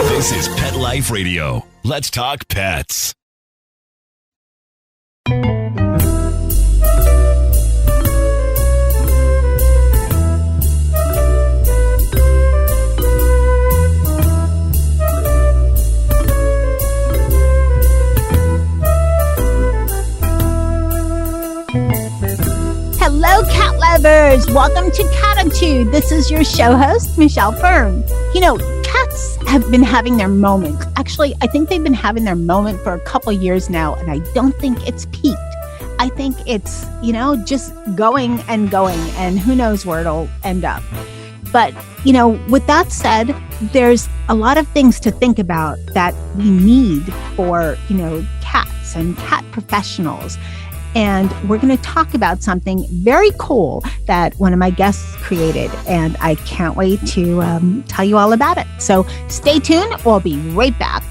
This is Pet Life Radio. Let's talk pets. Hello, cat lovers. Welcome to Cattitude. This is your show host, Michelle Fern. You know, cats have been having their moment. Actually, I think they've been having their moment for a couple years now, and I don't think it's peaked. I think it's, just going, and who knows where it'll end up. But, with that said, there's a lot of things to think about that we need for, cats and cat professionals. And we're going to talk about something very cool that one of my guests created. And I can't wait to tell you all about it. So stay tuned. We'll be right back.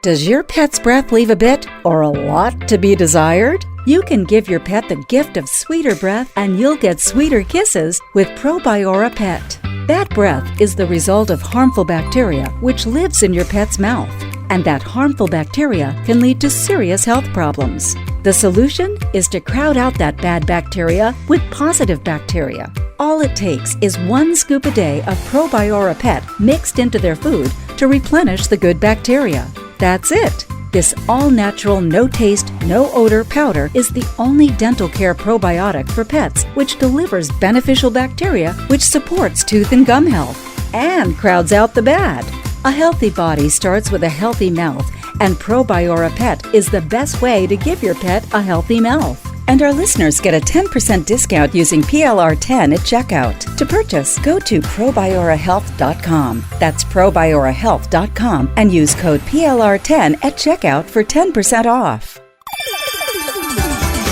Does your pet's breath leave a bit or a lot to be desired? You can give your pet the gift of sweeter breath and you'll get sweeter kisses with ProBiora Pet. That breath is the result of harmful bacteria which lives in your pet's mouth. And that harmful bacteria can lead to serious health problems. The solution is to crowd out that bad bacteria with positive bacteria. All it takes is 1 scoop a day of ProBiora Pet mixed into their food to replenish the good bacteria. That's it. This all-natural, no-taste, no-odor powder is the only dental care probiotic for pets which delivers beneficial bacteria which supports tooth and gum health and crowds out the bad. A healthy body starts with a healthy mouth, and ProBiora Pet is the best way to give your pet a healthy mouth. And our listeners get a 10% discount using PLR10 at checkout. To purchase, go to probiorahealth.com. That's probiorahealth.com and use code PLR10 at checkout for 10% off.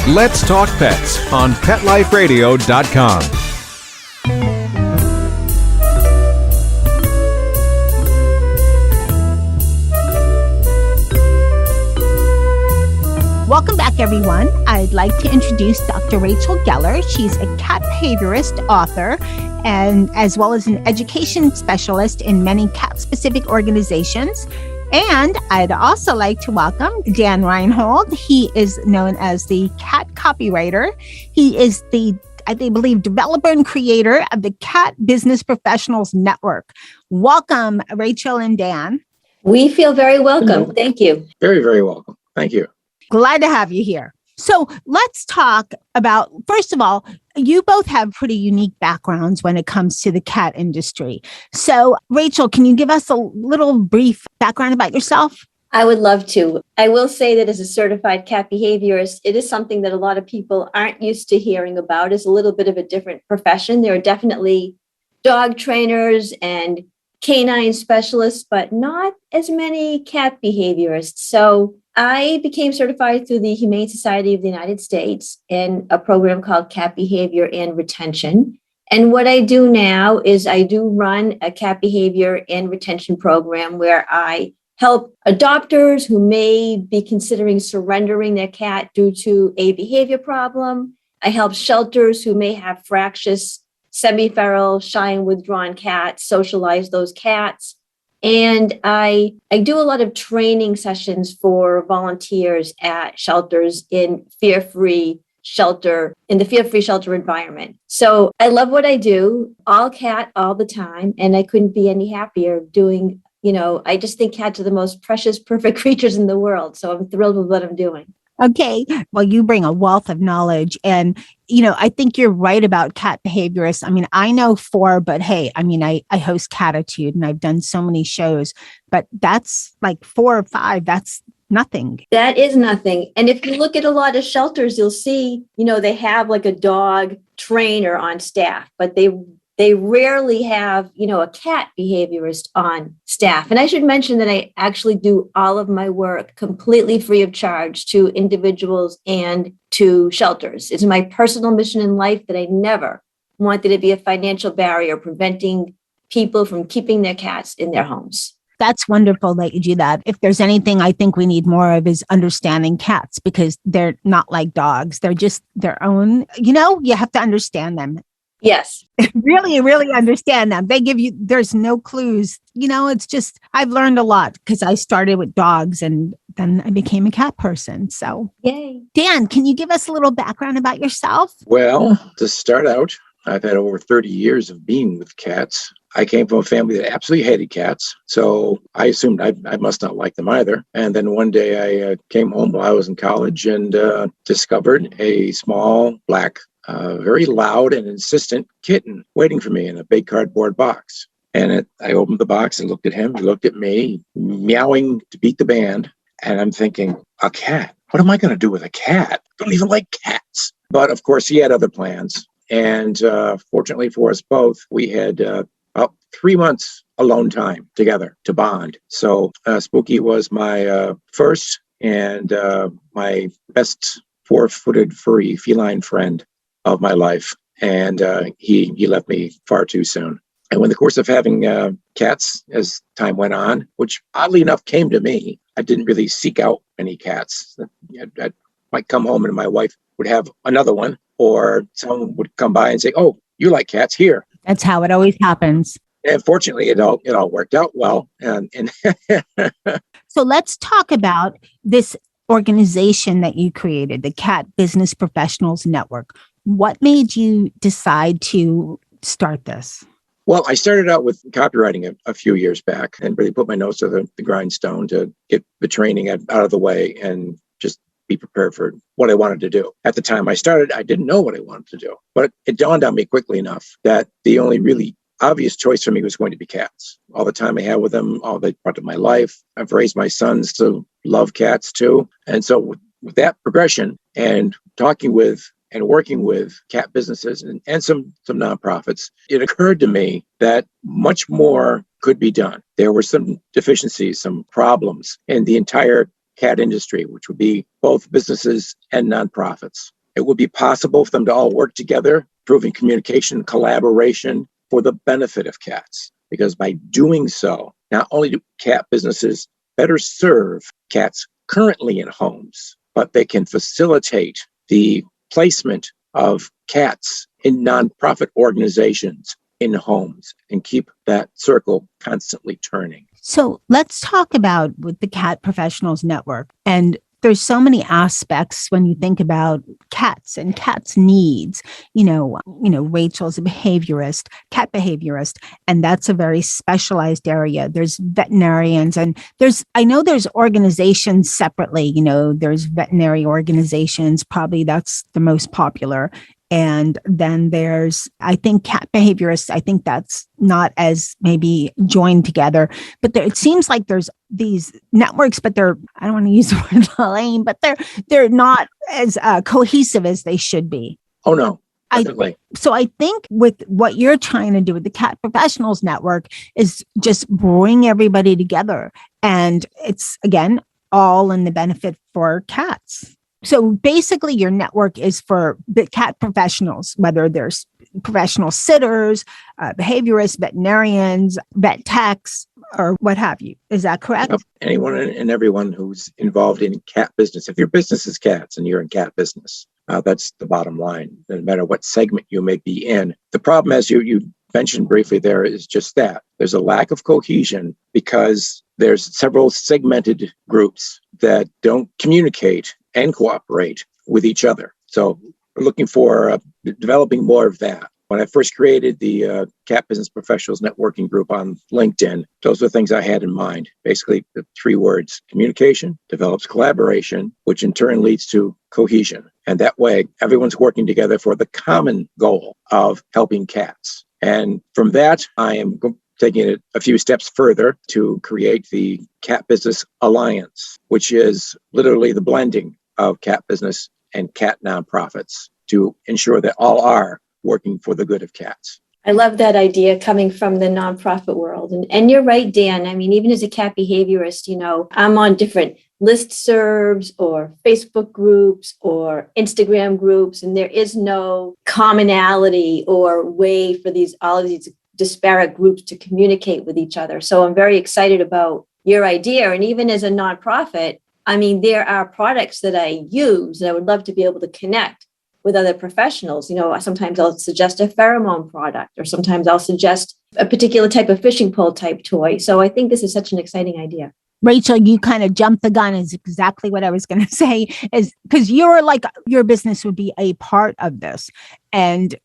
Let's Talk Pets on PetLifeRadio.com. Welcome back, everyone. I'd like to introduce Dr. Rachel Geller. She's a cat behaviorist, author, and as well as an education specialist in many cat-specific organizations. And I'd also like to welcome Dan Reinhold. He is known as the cat copywriter. He is the, I believe, developer and creator of the Cat Business Professionals Network. Welcome, Rachel and Dan. We feel very welcome. Thank you. Very, very welcome. Thank you. Glad to have you here. So let's talk about, first of all, you both have pretty unique backgrounds when it comes to the cat industry. So Rachel, can you give us a little brief background about yourself? I would love to. I will say that as a certified cat behaviorist, it is something that a lot of people aren't used to hearing about. It's a little bit of a different profession. There are definitely dog trainers and canine specialists, but not as many cat behaviorists. So I became certified through the Humane Society of the United States in a program called Cat Behavior and Retention. And what I do now is I do run a cat behavior and retention program where I help adopters who may be considering surrendering their cat due to a behavior problem. I help shelters who may have fractious, semi-feral, shy and withdrawn cats, socialize those cats. And I do a lot of training sessions for volunteers at shelters in fear-free shelter, in the fear-free shelter environment. So I love what I do, all cat all the time. And I couldn't be any happier doing, I just think cats are the most precious, perfect creatures in the world. So I'm thrilled with what I'm doing. Okay. Well, you bring a wealth of knowledge. And, I think you're right about cat behaviorists. I mean, I know 4, but hey, I host Cattitude and I've done so many shows, but that's like 4 or 5. That's nothing. That is nothing. And if you look at a lot of shelters, you'll see, they have like a dog trainer on staff, but they rarely have, a cat behaviorist on staff. And I should mention that I actually do all of my work completely free of charge to individuals and to shelters. It's my personal mission in life that I never wanted to be a financial barrier preventing people from keeping their cats in their homes. That's wonderful that you do that. If there's anything I think we need more of is understanding cats, because they're not like dogs. They're just their own, you have to understand them. Yes. Really, really understand them. They give you, there's no clues. It's just, I've learned a lot because I started with dogs and then I became a cat person. So, Yay. Dan, can you give us a little background about yourself? Well, to start out, I've had over 30 years of being with cats. I came from a family that absolutely hated cats, so I assumed I must not like them either. And then one day I came home while I was in college and discovered a small, black, very loud and insistent kitten waiting for me in a big cardboard box. And I opened the box and looked at him. He looked at me, meowing to beat the band. And I'm thinking, a cat? What am I going to do with a cat? I don't even like cats. But of course, he had other plans. And fortunately for us both, we had about 3 months alone time together to bond. So Spooky was my first and my best 4-footed furry feline friend of my life. And he left me far too soon. And in the course of having cats as time went on, which oddly enough came to me, I didn't really seek out any cats. I might come home and my wife would have another one, or someone would come by and say, "Oh, you like cats? Here." That's how it always happens. And fortunately, it all worked out well. And So let's talk about this organization that you created, the Cat Business Professionals Network. What made you decide to start this? Well, I started out with copywriting a few years back and really put my nose to the grindstone to get the training out of the way and just be prepared for what I wanted to do. At the time I started, I didn't know what I wanted to do, but it dawned on me quickly enough that the only really obvious choice for me was going to be cats. All the time I had with them, all the part of my life. I've raised my sons to love cats too. And so with that progression and talking with and working with cat businesses and some nonprofits, it occurred to me that much more could be done. There were some deficiencies, some problems in the entire cat industry, which would be both businesses and nonprofits. It would be possible for them to all work together, improving communication, collaboration for the benefit of cats. Because by doing so, not only do cat businesses better serve cats currently in homes, but they can facilitate the placement of cats in nonprofit organizations in homes and keep that circle constantly turning. So let's talk about with the Cat Professionals Network. And there's so many aspects when you think about cats and cats' needs. Rachel's a cat behaviorist, and that's a very specialized area. There's veterinarians, and I know there's organizations separately. There's veterinary organizations, probably that's the most popular. And then there's, I think, cat behaviorists. I think that's not as maybe joined together, but it seems like there's these networks, but I don't want to use the word lame, but they're not as cohesive as they should be. Oh, no. Definitely. So I think with what you're trying to do with the Cat Professionals Network is just bring everybody together. And it's, again, all in the benefit for cats. So basically your network is for the cat professionals, whether there's professional sitters, behaviorists, veterinarians, vet techs, or what have you. Is that correct? Yep. Anyone and everyone who's involved in cat business. If your business is cats and you're in cat business, that's the bottom line, no matter what segment you may be in. The problem, as you mentioned briefly there, is just that. There's a lack of cohesion because there's several segmented groups that don't communicate and cooperate with each other. So we're looking for developing more of that. When I first created the Cat Business Professionals Networking Group on LinkedIn, those are things I had in mind. Basically, the 3 words: communication develops collaboration, which in turn leads to cohesion. And that way, everyone's working together for the common goal of helping cats. And from that, I am taking it a few steps further to create the Cat Business Alliance, which is literally the blending of cat business and cat nonprofits to ensure that all are working for the good of cats. I love that idea coming from the nonprofit world. And you're right, Dan. I mean, even as a cat behaviorist, I'm on different listservs or Facebook groups or Instagram groups, and there is no commonality or way for all of these disparate groups to communicate with each other. So I'm very excited about your idea. And even as a nonprofit, I mean, there are products that I use and I would love to be able to connect with other professionals. Sometimes I'll suggest a pheromone product, or sometimes I'll suggest a particular type of fishing pole type toy. So I think this is such an exciting idea. Rachel, you kind of jumped the gun is exactly what I was going to say, is because you're like, your business would be a part of this and,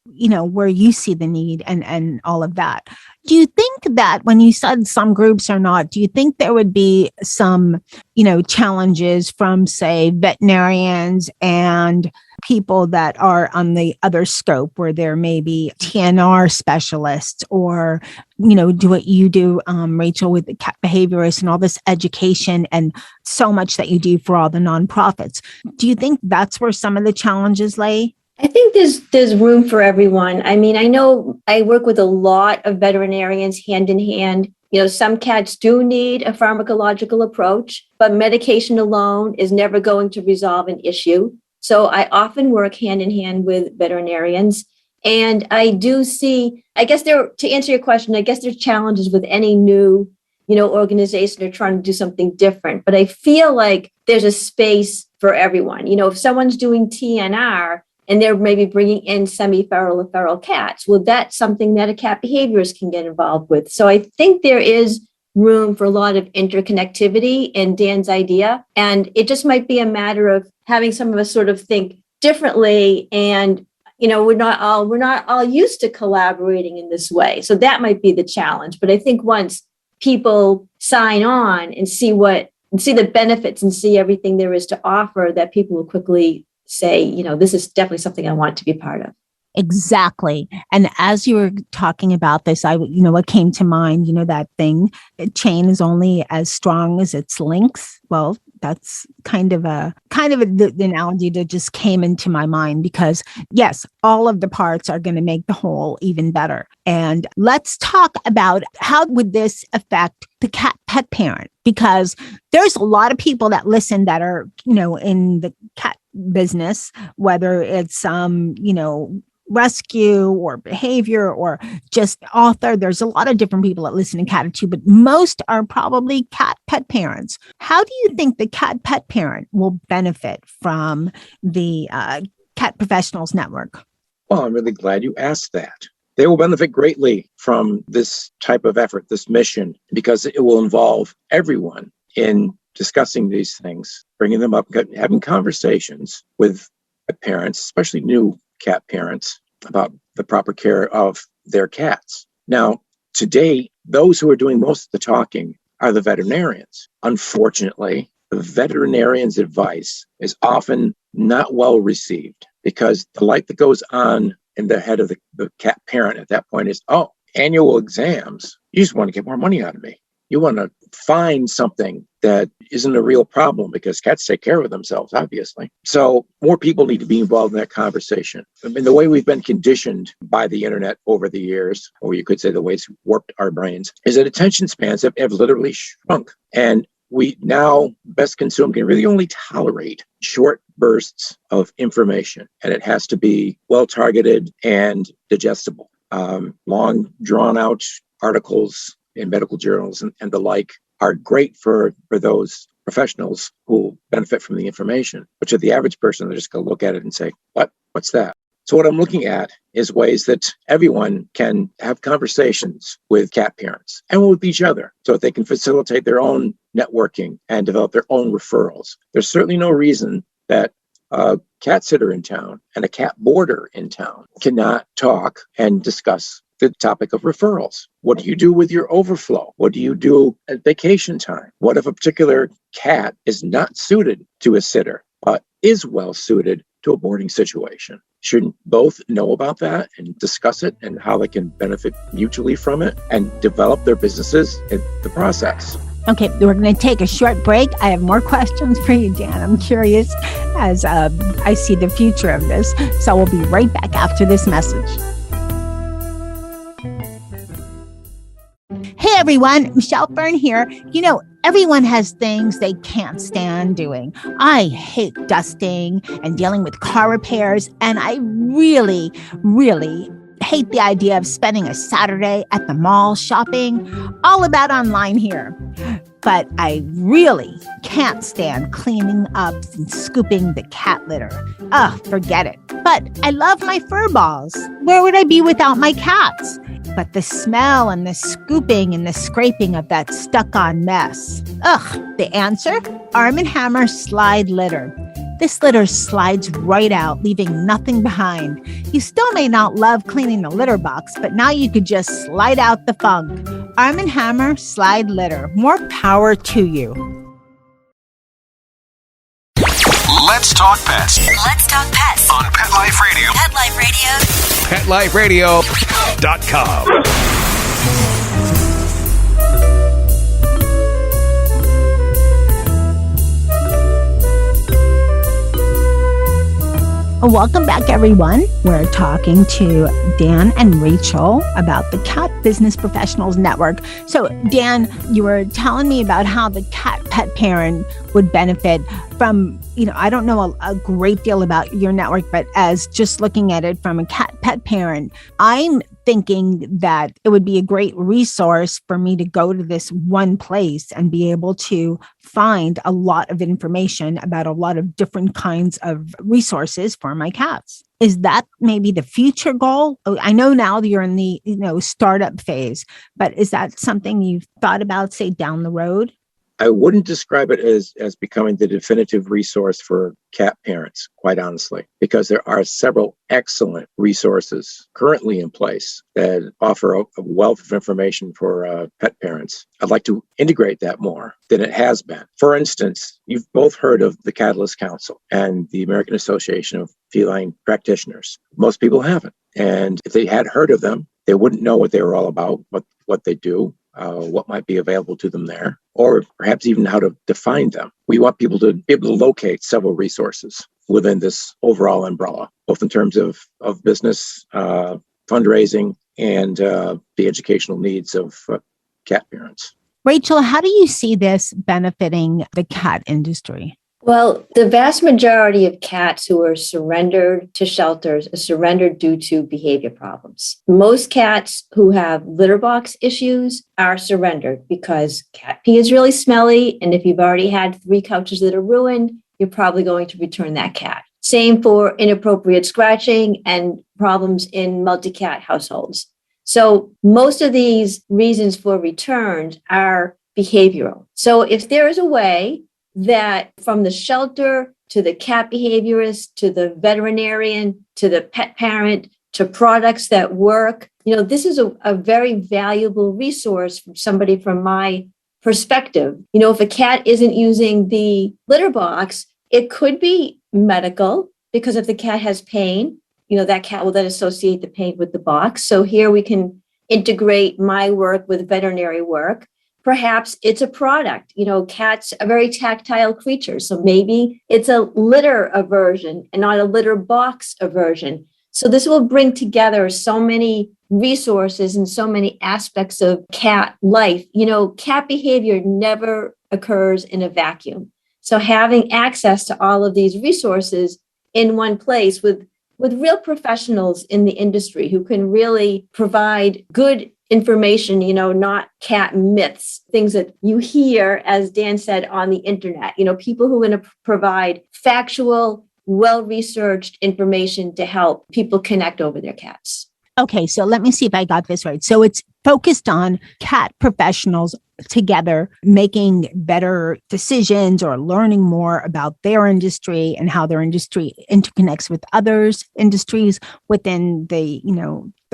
where you see the need and all of that. Do you think that when you said some groups are not, do you think there would be some, challenges from, say, veterinarians and people that are on the other scope where there may be TNR specialists or, do what you do, Rachel, with the cat behaviorists and all this education and so much that you do for all the nonprofits. Do you think that's where some of the challenges lay? I think there's room for everyone. I mean, I know I work with a lot of veterinarians hand in hand. Some cats do need a pharmacological approach, but medication alone is never going to resolve an issue. So I often work hand in hand with veterinarians. And I do see, to answer your question, I guess there's challenges with any new, organization or trying to do something different. But I feel like there's a space for everyone. If someone's doing TNR, and they're maybe bringing in semi-feral or feral cats, well, that's something that a cat behaviorist can get involved with. So I think there is room for a lot of interconnectivity in Dan's idea. And it just might be a matter of having some of us sort of think differently. And, we're not all used to collaborating in this way. So that might be the challenge. But I think once people sign on and see the benefits and see everything there is to offer, that people will quickly say, this is definitely something I want to be part of. Exactly. And as you were talking about this, what came to mind, that thing, a chain is only as strong as its links. Well, that's kind of the analogy that just came into my mind because yes, all of the parts are going to make the whole even better. And let's talk about how would this affect the cat pet parent, because there's a lot of people that listen that are, in the cat business, whether it's, rescue or behavior or just author. There's a lot of different people that listen to Cattitude, but most are probably cat pet parents. How do you think the cat pet parent will benefit from the Cat Professionals Network? Well, I'm really glad you asked that. They will benefit greatly from this type of effort, this mission, because it will involve everyone in discussing these things, bringing them up, having conversations with parents, especially new cat parents, about the proper care of their cats. Now, today, those who are doing most of the talking are the veterinarians. Unfortunately, the veterinarian's advice is often not well received because the light that goes on in the head of the cat parent at that point is, annual exams. You just want to get more money out of me. You want to find something that isn't a real problem because cats take care of themselves, obviously. So more people need to be involved in that conversation. I mean, the way we've been conditioned by the internet over the years, or you could say the way it's warped our brains, is that attention spans have literally shrunk. And we now, best consumed, can really only tolerate short bursts of information. And it has to be well-targeted and digestible. Long, drawn-out articles in medical journals and the like are great for those professionals who benefit from the information. But to the average person, they're just going to look at it and say, what's that? So what I'm looking at is ways that everyone can have conversations with cat parents and with each other so that they can facilitate their own networking and develop their own referrals. There's certainly no reason that a cat sitter in town and a cat boarder in town cannot talk and discuss the topic of referrals. What do you do with your overflow? What do you do at vacation time? What if a particular cat is not suited to a sitter, but is well suited to a boarding situation? Shouldn't both know about that and discuss it and how they can benefit mutually from it and develop their businesses in the process? Okay, we're going to take a short break. I have more questions for you, Dan. I'm curious as I see the future of this. So we'll be right back after this message. Hey everyone, Michelle Fern here. Everyone has things they can't stand doing. I hate dusting and dealing with car repairs, and I really, really hate the idea of spending a Saturday at the mall shopping. All about online here. but I really can't stand cleaning up and scooping the cat litter. Ugh, forget it. But I love my fur balls. Where would I be without my cats? But the smell and the scooping and the scraping of that stuck-on mess. Ugh, the answer? Arm & Hammer Slide Litter. This litter slides right out, leaving nothing behind. You still may not love cleaning the litter box, but now you could just slide out the funk. Arm & Hammer Slide Litter. More power to you. Let's talk pets Let's talk pets on Pet Life Radio. Pet Life Radio. PetLifeRadio.com. Welcome back, everyone. We're talking to Dan and Rachel about the Cat Business Professionals Network. So, Dan, you were telling me about how the cat pet parent would benefit from, I don't know a great deal about your network, but as just looking at it from a cat pet parent, I'm thinking that it would be a great resource for me to go to this one place and be able to find a lot of information about a lot of different kinds of resources for my cats. Is that maybe the future goal? I know now that you're in the startup phase, but is that something you've thought about, say, down the road? I wouldn't describe it as becoming the definitive resource for cat parents, quite honestly, because there are several excellent resources currently in place that offer a wealth of information for pet parents. I'd like to integrate that more than it has been. For instance, you've both heard of the Catalyst Council and the American Association of Feline Practitioners. Most people haven't. And if they had heard of them, they wouldn't know what they were all about, what they do. What might be available to them there, or perhaps even how to define them. We want people to be able to locate several resources within this overall umbrella, both in terms of business, fundraising, and the educational needs of cat parents. Rachel, how do you see this benefiting the cat industry? Well, the vast majority of cats who are surrendered to shelters are surrendered due to behavior problems. Most cats who have litter box issues are surrendered because cat pee is really smelly. And if you've already had 3 couches that are ruined, you're probably going to return that cat. Same for inappropriate scratching and problems in multi-cat households. So most of these reasons for returns are behavioral. So if there is a way that from the shelter to the cat behaviorist, to the veterinarian, to the pet parent, to products that work, this is a very valuable resource from somebody from my perspective. If a cat isn't using the litter box, it could be medical, because if the cat has pain, that cat will then associate the pain with the box. So here we can integrate my work with veterinary work. Perhaps it's a product. Cats are very tactile creatures. So maybe it's a litter aversion and not a litter box aversion. So this will bring together so many resources and so many aspects of cat life. Cat behavior never occurs in a vacuum. So having access to all of these resources in one place with real professionals in the industry who can really provide good information, not cat myths, things that you hear, as Dan said, on the internet, people who are going to provide factual, well-researched information to help people connect over their cats. Okay, so let me see if I got this right. So it's focused on cat professionals together making better decisions or learning more about their industry and how their industry interconnects with others industries within the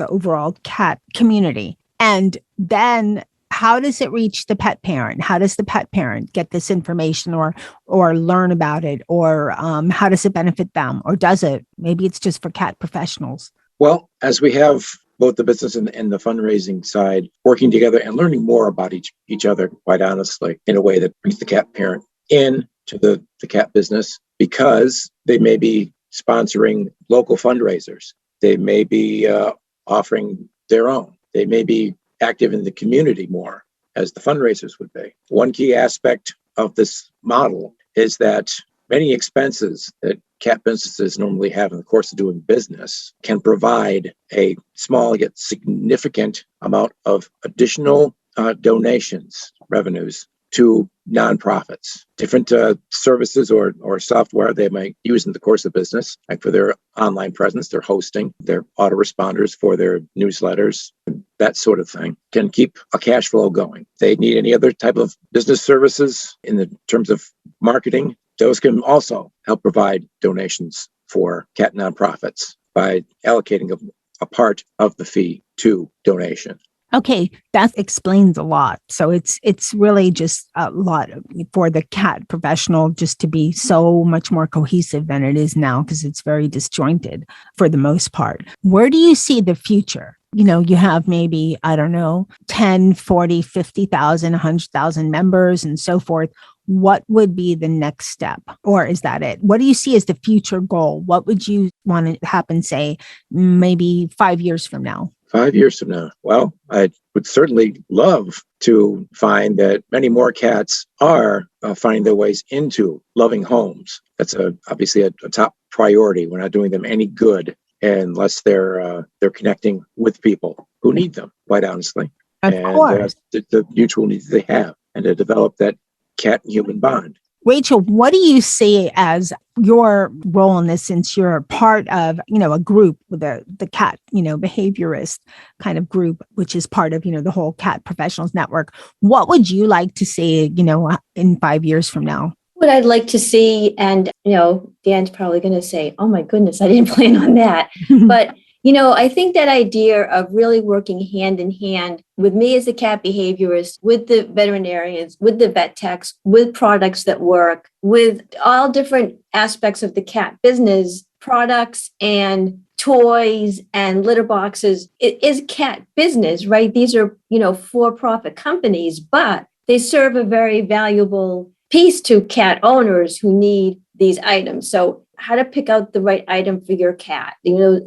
overall cat community. And then how does it reach the pet parent? How does the pet parent get this information or learn about it? Or how does it benefit them? Or does it? Maybe it's just for cat professionals. Well, as we have both the business and the fundraising side working together and learning more about each other, quite honestly, in a way that brings the cat parent in to the cat business, because they may be sponsoring local fundraisers. They may be offering their own. They may be active in the community more, as the fundraisers would be. One key aspect of this model is that many expenses that cat businesses normally have in the course of doing business can provide a small yet significant amount of additional donations, revenues to nonprofits, different services or software they might use in the course of business, like for their online presence, their hosting, their autoresponders for their newsletters, that sort of thing, can keep a cash flow going. If they need any other type of business services in the terms of marketing, those can also help provide donations for CAT nonprofits by allocating a part of the fee to donation. Okay, that explains a lot. So it's really just a lot for the CAT professional just to be so much more cohesive than it is now, because it's very disjointed for the most part. Where do you see the future? You have maybe, 10, 40, 50,000, 100,000 members and so forth. What would be the next step? Or is that it? What do you see as the future goal? What would you want to happen, say, maybe 5 years from now? 5 years from now? Well, I would certainly love to find that many more cats are finding their ways into loving homes. That's obviously a top priority. We're not doing them any good unless they're connecting with people who need them, quite honestly. Of course. The mutual needs they have, and to develop that cat and human bond. Rachel, what do you see as your role in this, since you're part of, a group with the CAT, behaviorist kind of group, which is part of, the whole CAT professionals network? What would you like to see, in 5 years from now? What I'd like to see, and, Dan's probably going to say, oh my goodness, I didn't plan on that. But, I think that idea of really working hand in hand with me as a cat behaviorist, with the veterinarians, with the vet techs, with products that work, with all different aspects of the cat business, products and toys and litter boxes. It is cat business, right? These are, for-profit companies, but they serve a very valuable piece to cat owners who need these items. So how to pick out the right item for your cat,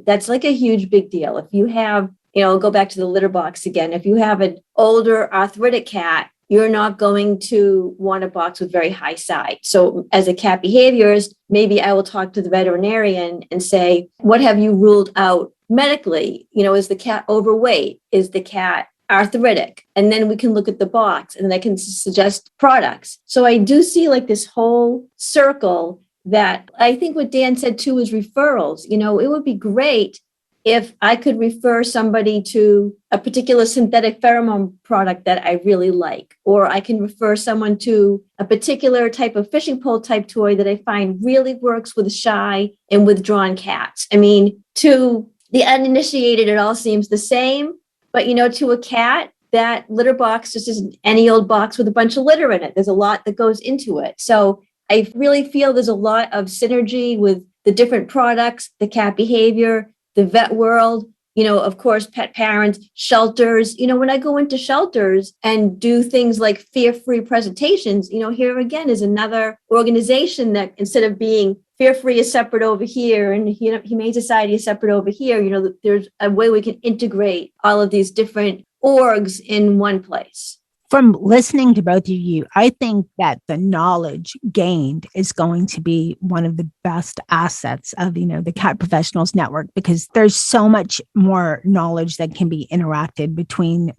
that's like a huge big deal. If you have, I'll go back to the litter box again. If you have an older arthritic cat, you're not going to want a box with very high size. So as a cat behaviorist, maybe I will talk to the veterinarian and say, what have you ruled out medically? Is the cat overweight? Is the cat arthritic? And then we can look at the box and then I can suggest products. So I do see like this whole circle that I think what Dan said too is referrals. It would be great if I could refer somebody to a particular synthetic pheromone product that I really like, or I can refer someone to a particular type of fishing pole type toy that I find really works with shy and withdrawn cats. I mean, to the uninitiated, it all seems the same, but to a cat, that litter box just isn't any old box with a bunch of litter in it. There's a lot that goes into it. So I really feel there's a lot of synergy with the different products, the cat behavior, the vet world, of course, pet parents, shelters. When I go into shelters and do things like fear-free presentations, here again is another organization that instead of being fear-free is separate over here and Humane Society is separate over here, there's a way we can integrate all of these different orgs in one place. From listening to both of you, I think that the knowledge gained is going to be one of the best assets of, the Cat Professionals Network, because there's so much more knowledge that can be interacted between,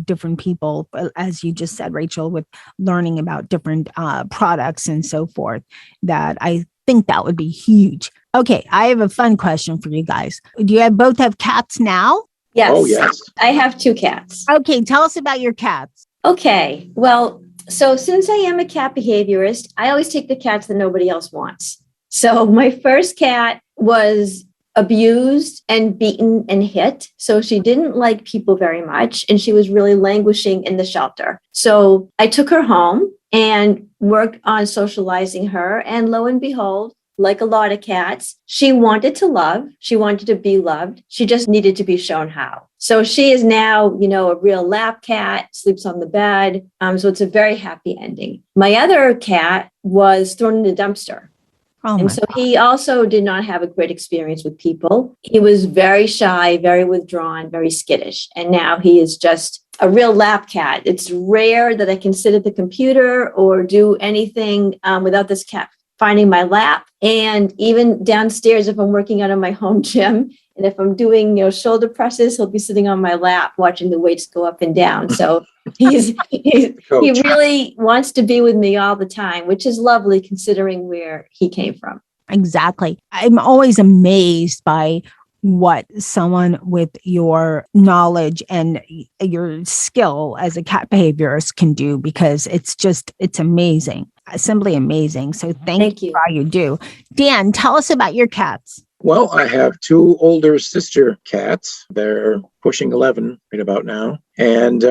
different people, as you just said, Rachel, with learning about different products and so forth, that I think that would be huge. Okay, I have a fun question for you guys. Do you both have cats now? Yes. Oh, yes. I have 2 cats. Okay, tell us about your cats. Okay, well, so since I am a cat behaviorist, I always take the cats that nobody else wants. So my first cat was abused and beaten and hit. So she didn't like people very much, and she was really languishing in the shelter. So I took her home and worked on socializing her. And lo and behold, like a lot of cats, she wanted to love. She wanted to be loved. She just needed to be shown how. So she is now, a real lap cat, sleeps on the bed. So it's a very happy ending. My other cat was thrown in the dumpster. And so he also did not have a great experience with people. He was very shy, very withdrawn, very skittish. And now he is just a real lap cat. It's rare that I can sit at the computer or do anything without this cat finding my lap. And even downstairs, if I'm working out of my home gym, And if I'm doing, shoulder presses, he'll be sitting on my lap watching the weights go up and down. So he really wants to be with me all the time, which is lovely considering where he came from. Exactly. I'm always amazed by what someone with your knowledge and your skill as a cat behaviorist can do, because it's amazing, simply amazing. So thank you for all you do. Dan, tell us about your cats. Well, I have two older sister cats. They're pushing 11 right about now. And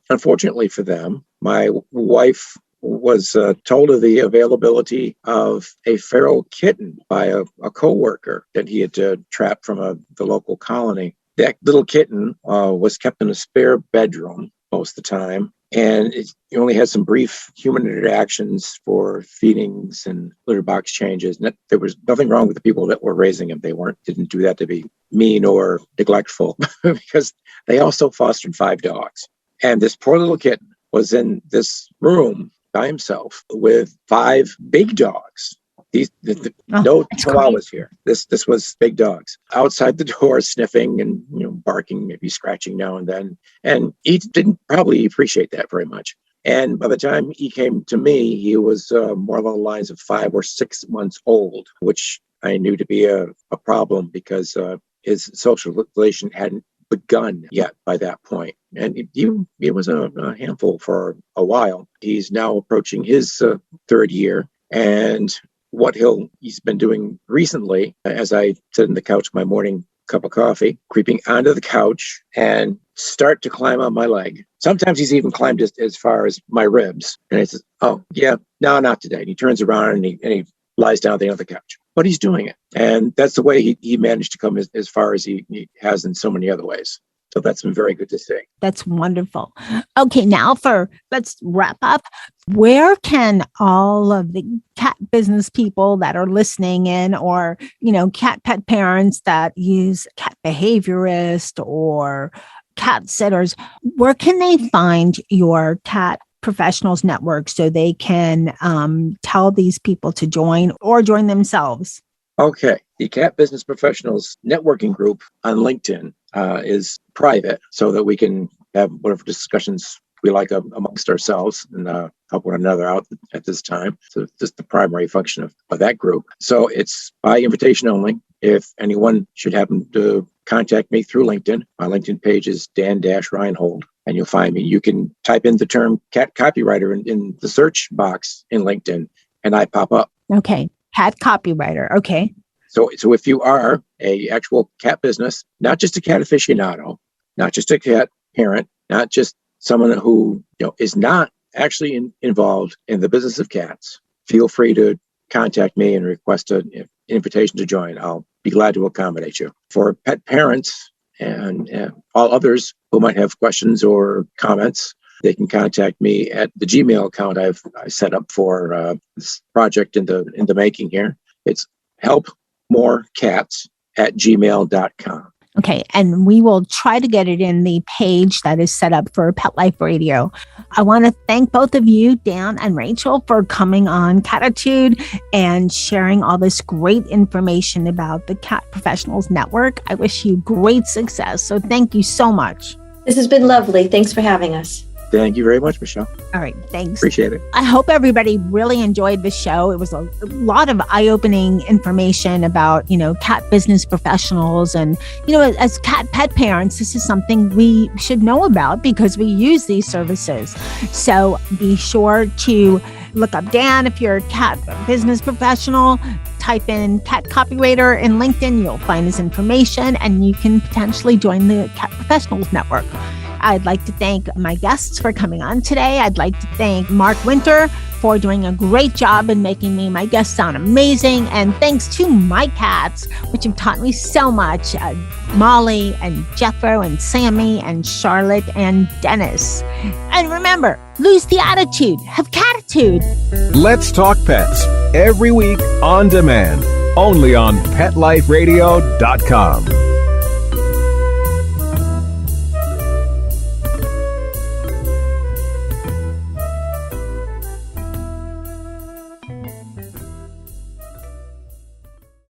unfortunately for them, my wife was told of the availability of a feral kitten by a coworker that he had trapped from the local colony. That little kitten was kept in a spare bedroom most of the time. And it only had some brief human interactions for feedings and litter box changes. And there was nothing wrong with the people that were raising him. They didn't do that to be mean or neglectful, because they also fostered 5 dogs. And this poor little kitten was in this room by himself with 5 big dogs. No chihuahuas here. This was big dogs outside the door, sniffing and barking, maybe scratching now and then. And he didn't probably appreciate that very much. And by the time he came to me, he was more along the lines of 5 or 6 months old, which I knew to be a problem, because his socialization hadn't begun yet by that point. And he was a handful for a while. He's now approaching his 3rd year. And what he's been doing recently, as I sit on the couch with my morning cup of coffee, creeping onto the couch and start to climb on my leg. Sometimes he's even climbed as far as my ribs. And he says, "Oh, yeah, no, not today." And he turns around and he lies down at the end of the couch. But he's doing it. And that's the way he managed to come as far as he has in so many other ways. So that's been very good to see. That's wonderful. Okay, now let's wrap up. Where can all of the cat business people that are listening in, or, cat pet parents that use cat behaviorist or cat sitters, where can they find your cat professionals network so they can tell these people to join or join themselves? Okay. The Cat Business Professionals Networking Group on LinkedIn is private, so that we can have whatever discussions we like amongst ourselves and help one another out at this time. So this is the primary function of that group. So it's by invitation only. If anyone should happen to contact me through LinkedIn, my LinkedIn page is Dan-Reinhold, and you'll find me. You can type in the term cat copywriter in the search box in LinkedIn, and I pop up. Okay. Cat copywriter. Okay. So if you are a actual cat business, not just a cat aficionado, not just a cat parent, not just someone who is not actually involved in the business of cats, feel free to contact me and request an invitation to join. I'll be glad to accommodate you. For pet parents and all others who might have questions or comments, they can contact me at the Gmail account I set up for this project in the making here. It's helpmorecats@gmail.com. Okay. And we will try to get it in the page that is set up for Pet Life Radio. I want to thank both of you, Dan and Rachel, for coming on Cattitude and sharing all this great information about the Cat Professionals Network. I wish you great success. So thank you so much. This has been lovely. Thanks for having us. Thank you very much, Michelle. All right. Thanks. Appreciate it. I hope everybody really enjoyed the show. It was a lot of eye-opening information about, cat business professionals. And, as cat pet parents, this is something we should know about because we use these services. So be sure to look up Dan if you're a cat business professional. Type in cat copywriter in LinkedIn. You'll find his information and you can potentially join the Cat Professionals Network. I'd like to thank my guests for coming on today. I'd like to thank Mark Winter for doing a great job and making me my guests sound amazing. And thanks to my cats, which have taught me so much, Molly and Jethro and Sammy and Charlotte and Dennis. And remember, lose the attitude, have Cattitude. Let's Talk Pets, every week on demand, only on PetLifeRadio.com.